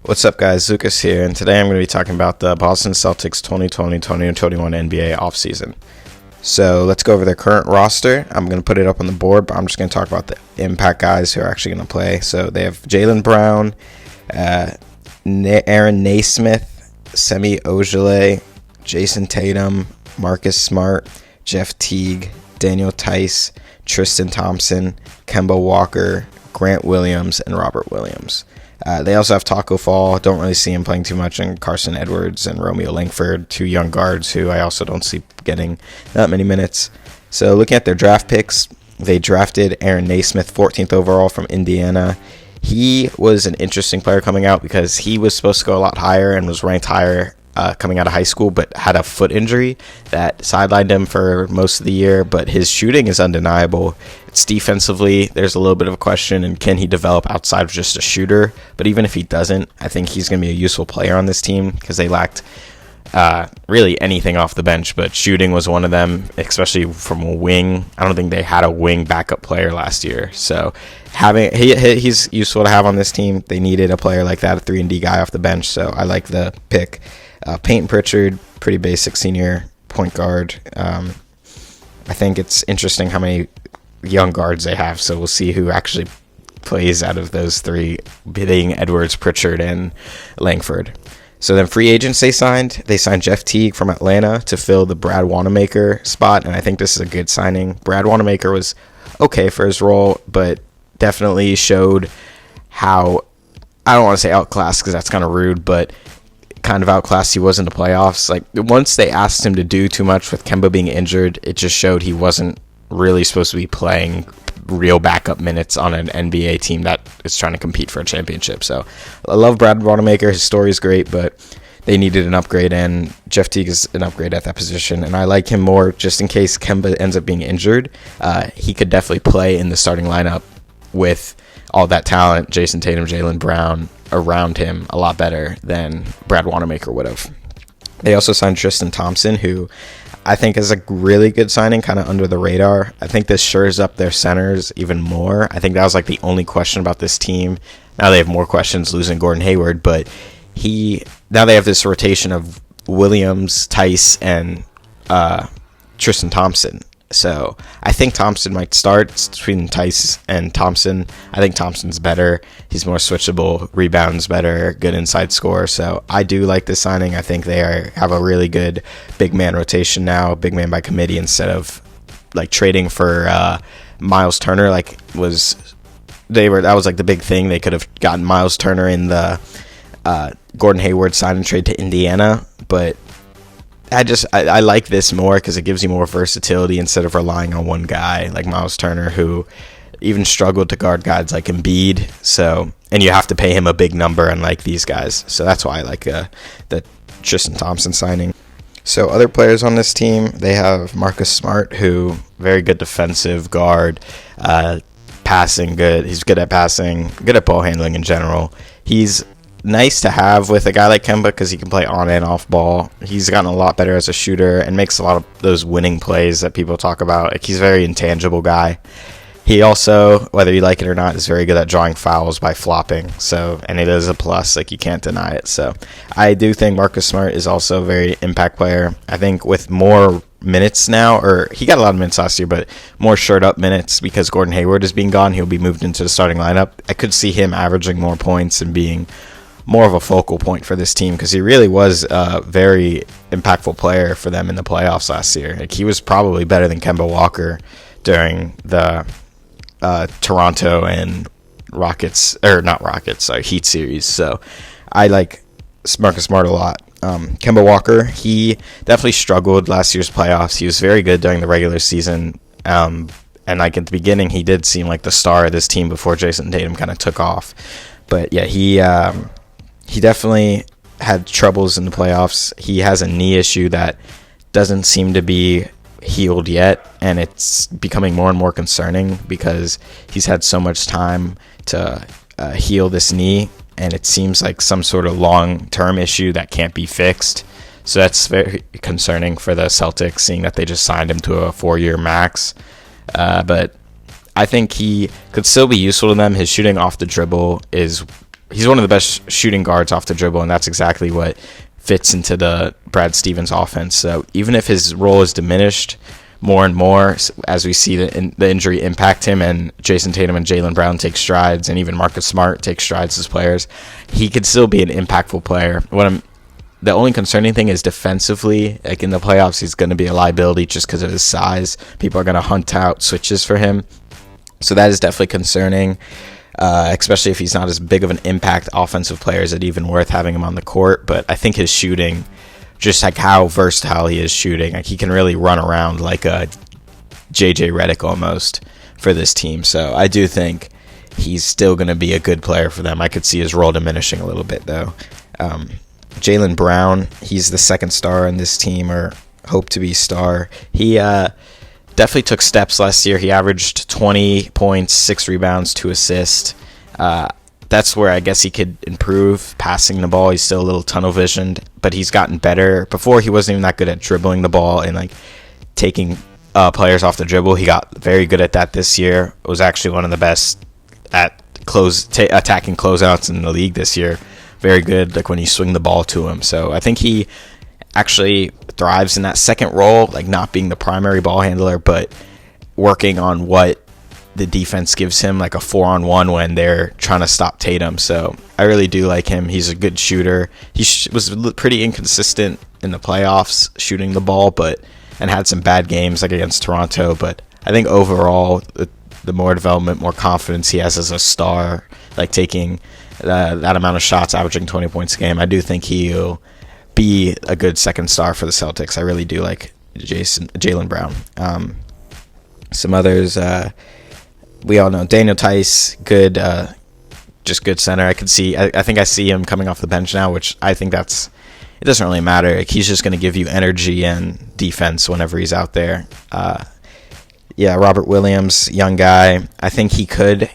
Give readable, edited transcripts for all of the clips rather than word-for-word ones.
What's up, guys? Lucas here, and today I'm going to be talking about the Boston Celtics 2020-2021 NBA offseason. So let's go over their current roster. I'm going to put it up on the board, but I'm just going to talk about the impact guys who are actually going to play. So they have Jalen Brown, Aaron Naismith, Semi Ojeleye, Jayson Tatum, Marcus Smart, Jeff Teague, Daniel Tice, Tristan Thompson, Kemba Walker, Grant Williams, and Robert Williams. They also have Taco Fall. Don't really see him playing too much, and Carson Edwards and Romeo Langford, two young guards who I also don't see getting that many minutes. So looking at their draft picks, they drafted Aaron Naismith, 14th overall from Indiana. He was an interesting player coming out because he was supposed to go a lot higher and was ranked higher coming out of high school, but had a foot injury that sidelined him for most of the year. But his shooting is undeniable. It's defensively, there's a little bit of a question, and can he develop outside of just a shooter? But even if he doesn't, I think he's going to be a useful player on this team because they lacked really anything off the bench, but shooting was one of them, especially from a wing. I don't think they had a wing backup player last year, so he's useful to have on this team. They needed a player like that, a 3-and-D guy off the bench, so I like the pick. Peyton Pritchard, pretty basic senior point guard. I think it's interesting how many young guards they have, so we'll see who actually plays out of those three, being Edwards, Pritchard, and Langford. So then free agents they signed Jeff Teague from Atlanta to fill the Brad Wanamaker spot, and I think this is a good signing. Brad Wanamaker was okay for his role, but definitely showed how, I don't want to say outclassed because that's kind of rude, but kind of outclassed he was in the playoffs. Like, once they asked him to do too much with Kemba being injured, it just showed he wasn't really supposed to be playing real backup minutes on an NBA team that is trying to compete for a championship. So I love Brad Wanamaker. His story is great, but they needed an upgrade, and Jeff Teague is an upgrade at that position, and I like him more just in case Kemba ends up being injured. He could definitely play in the starting lineup with all that talent, Jayson Tatum, Jalen Brown, around him a lot better than Brad Wanamaker would have. They also signed Tristan Thompson, who I think is a really good signing, kind of under the radar. I think this shores up their centers even more. I think that was like the only question about this team. Now they have more questions losing Gordon Hayward, but now they have this rotation of Williams, Tice, and Tristan Thompson. So I think Thompson might start. It's between Tice and Thompson. I think Thompson's better. He's more switchable, rebounds better, good inside scorer. So I do like this signing. I think they have a really good big man rotation now, big man by committee, instead of like trading for Miles Turner. That was like the big thing. They could have gotten Miles Turner in the Gordon Hayward sign and trade to Indiana, but I like this more because it gives you more versatility instead of relying on one guy like Miles Turner, who even struggled to guard guys like Embiid. So, and you have to pay him a big number, unlike these guys. So that's why I like the Tristan Thompson signing. So other players on this team, they have Marcus Smart, who very good defensive guard, passing good. He's good at passing, good at ball handling in general. He's nice to have with a guy like Kemba because he can play on and off ball. He's gotten a lot better as a shooter and makes a lot of those winning plays that people talk about. Like, he's a very intangible guy. He also, whether you like it or not, is very good at drawing fouls by flopping. So, and it is a plus. Like, you can't deny it. So I do think Marcus Smart is also a very impact player. I think with more minutes now, or he got a lot of minutes last year, but more short up minutes because Gordon Hayward is being gone. He'll be moved into the starting lineup. I could see him averaging more points and being more of a focal point for this team because he really was a very impactful player for them in the playoffs last year. Like, he was probably better than Kemba Walker during the Toronto and Heat series. So I like Marcus Smart a lot. Kemba Walker, he definitely struggled last year's playoffs. He was very good during the regular season. And like at the beginning, he did seem like the star of this team before Jayson Tatum kind of took off. But yeah, he definitely had troubles in the playoffs. He has a knee issue that doesn't seem to be healed yet, and it's becoming more and more concerning because he's had so much time to heal this knee, and it seems like some sort of long-term issue that can't be fixed. So that's very concerning for the Celtics, seeing that they just signed him to a 4-year max. But I think he could still be useful to them. His shooting off the dribble is he's one of the best shooting guards off the dribble, and that's exactly what fits into the Brad Stevens offense. So even if his role is diminished more and more as we see the injury impact him, and Jayson Tatum and Jalen Brown take strides, and even Marcus Smart take strides as players, he could still be an impactful player. The only concerning thing is defensively, like in the playoffs, he's going to be a liability just because of his size. People are going to hunt out switches for him. So that is definitely concerning, especially if he's not as big of an impact offensive player. Is it even worth having him on the court? But I think his shooting, just like how versatile he is shooting, like he can really run around like a JJ Redick almost for this team. So I do think he's still going to be a good player for them. I could see his role diminishing a little bit, though. Jalen Brown, he's the second star on this team, or hope to be star. He definitely took steps last year. He averaged 20 points, 6 rebounds, 2 assists. That's where I guess he could improve passing the ball. He's still a little tunnel visioned, but he's gotten better. Before, he wasn't even that good at dribbling the ball and like taking players off the dribble. He got very good at that this year. Was actually one of the best at attacking closeouts in the league this year. Very good, like when you swing the ball to him. So I think he actually thrives in that second role, like not being the primary ball handler, but working on what the defense gives him, like a 4-on-1 when they're trying to stop Tatum. So I really do like him. He's a good shooter. He was pretty inconsistent in the playoffs shooting the ball, and had some bad games like against Toronto. But I think overall, the more development, more confidence he has as a star, like taking that amount of shots, averaging 20 points a game, I do think he'll be a good second star for the Celtics. I really do like Jalen Brown. Some others, we all know Daniel Tice, good, just good center. I think I see him coming off the bench now, which I think it doesn't really matter. Like, he's just going to give you energy and defense whenever he's out there. Robert Williams, young guy. I think he could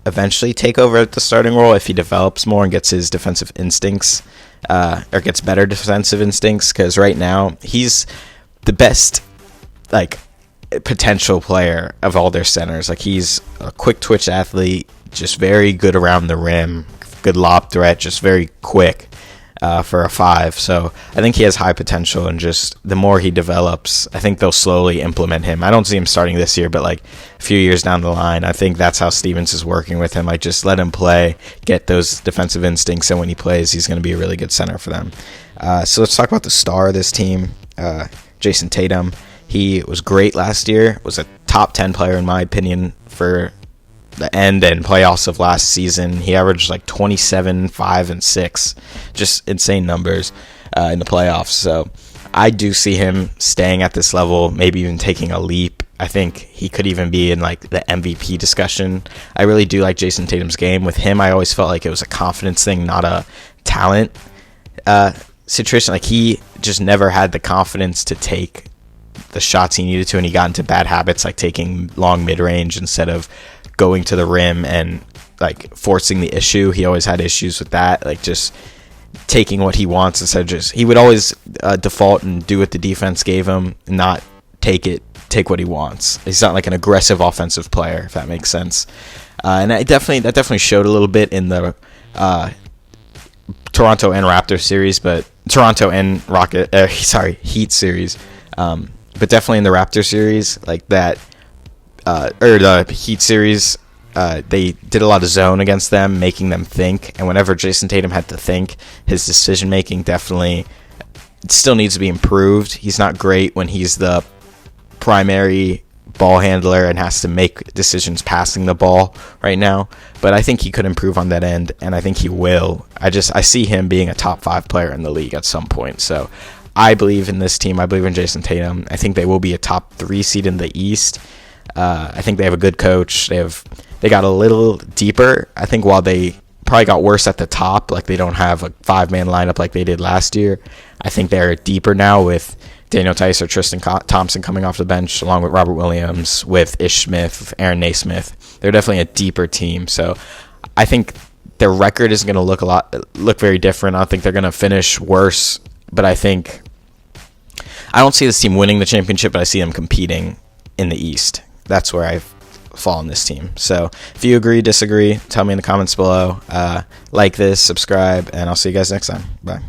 eventually take over the starting role if he develops more and gets his defensive instincts, or gets better defensive instincts, because right now he's the best like potential player of all their centers. Like, he's a quick twitch athlete, just very good around the rim, good lob threat, just very quick for a 5. So I think he has high potential, and just the more he develops, I think they'll slowly implement him. I don't see him starting this year, but like a few years down the line, I think that's how Stevens is working with him. Like, just let him play, get those defensive instincts, and when he plays, he's going to be a really good center for them. So let's talk about the star of this team, Jayson Tatum. He was great last year, was a top 10 player in my opinion for the end and playoffs of last season. He averaged like 27, 5, and 6. Just insane numbers in the playoffs. So I do see him staying at this level, maybe even taking a leap. I think he could even be in like the MVP discussion. I really do like Jayson Tatum's game. With him, I always felt like it was a confidence thing, not a talent situation. Like, he just never had the confidence to take the shots he needed to, and he got into bad habits like taking long mid-range instead of going to the rim and like forcing the issue. He always had issues with that, like just taking what he wants instead of just, he would always default and do what the defense gave him, not take what he wants. He's not like an aggressive offensive player, if that makes sense. And that definitely showed a little bit in the Toronto and Raptors series, but Toronto and Heat series. But definitely in the Raptors series, like that, or the Heat series, they did a lot of zone against them, making them think. And whenever Jayson Tatum had to think, his decision making definitely still needs to be improved. He's not great when he's the primary ball handler and has to make decisions passing the ball right now, but I think he could improve on that end, and I think he will. I see him being a top 5 player in the league at some point. So I believe in this team. I believe in Jayson Tatum. I think they will be a top 3 seed in the East. I think they have a good coach. They got a little deeper. I think while they probably got worse at the top, like they don't have a 5-man lineup like they did last year, I think they're deeper now with Daniel Tice or Tristan Thompson coming off the bench, along with Robert Williams, with Ish Smith, with Aaron Naismith. They're definitely a deeper team. So I think their record is going to look very different. I don't think they're going to finish worse, but I don't see this team winning the championship, but I see them competing in the East. That's where I fall on this team. So if you agree, disagree, tell me in the comments below. Like this, subscribe, and I'll see you guys next time. Bye.